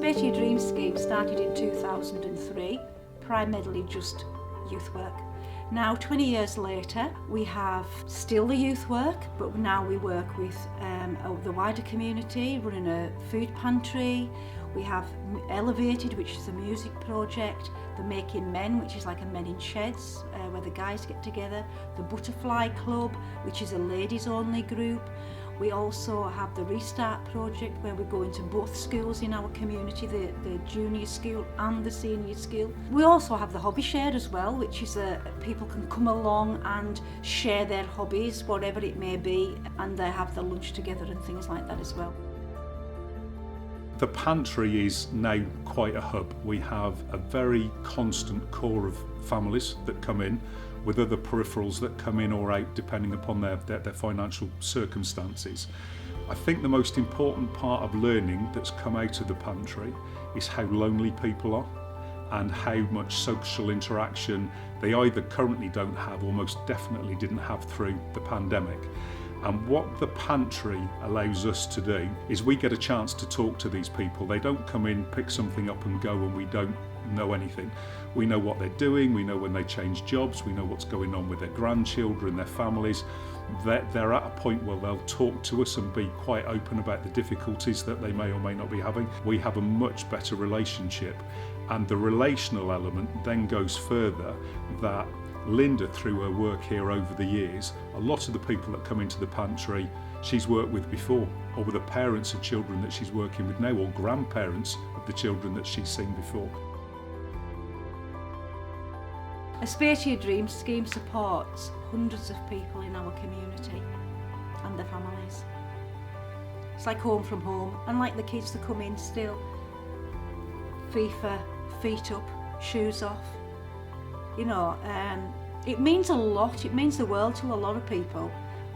Aspatria Dreamscheme started in 2003, primarily just youth work. Now, 20 years later, we have still the youth work, but now we work with the wider community, running a food pantry. We have Elevated, which is a music project, the Making Men, which is like a men in sheds, where the guys get together, the Butterfly Club, which is a ladies only group. We also have the Restart project, where we go into both schools in our community, the junior school and the senior school. We also have the hobby share as well, which is people can come along and share their hobbies, whatever it may be, and they have the lunch together and things like that as well. The pantry is now quite a hub. We have a very constant core of families that come in, with other peripherals that come in or out depending upon their financial circumstances. I think the most important part of learning that's come out of the pantry is how lonely people are and how much social interaction they either currently don't have or most definitely didn't have through the pandemic. And what the pantry allows us to do is we get a chance to talk to these people. They don't come in, pick something up and go, and we don't know anything. We know what they're doing, we know when they change jobs, we know what's going on with their grandchildren, their families. They're at a point where they'll talk to us and be quite open about the difficulties that they may or may not be having. We have a much better relationship, and the relational element then goes further, that Linda, through her work here over the years, a lot of the people that come into the pantry she's worked with before, or with the parents of children that she's working with now, or grandparents of the children that she's seen before. Aspatria Dreamscheme supports hundreds of people in our community and their families. It's like home from home, and like the kids that come in still, FIFA, feet up, shoes off. You know, it means a lot, it means the world to a lot of people.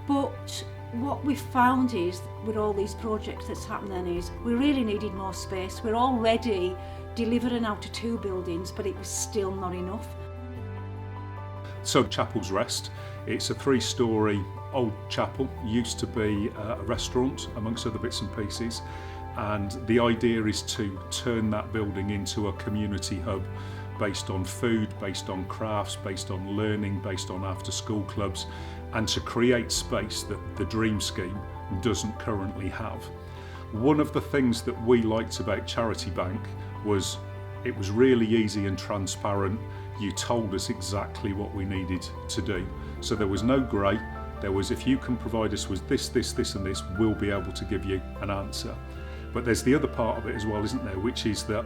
But what we've found is, with all these projects that's happening, is we really needed more space. We're already delivering out to 2 buildings, but it was still not enough. So Chapel's Rest, it's a 3-storey old chapel, used to be a restaurant amongst other bits and pieces, and the idea is to turn that building into a community hub based on food, based on crafts, based on learning, based on after school clubs, and to create space that the Dreamscheme doesn't currently have. One of the things that we liked about Charity Bank was it was really easy and transparent. You told us exactly what we needed to do. So there was no grey. There was, if you can provide us with this, this, this and this, we'll be able to give you an answer. But there's the other part of it as well, isn't there, which is that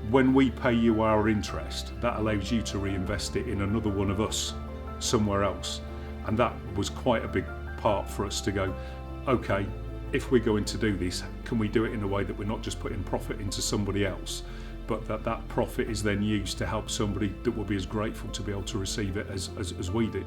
when we pay you our interest, that allows you to reinvest it in another one of us somewhere else. And that was quite a big part for us to go, okay, if we're going to do this, can we do it in a way that we're not just putting profit into somebody else, but that profit is then used to help somebody that will be as grateful to be able to receive it as we did.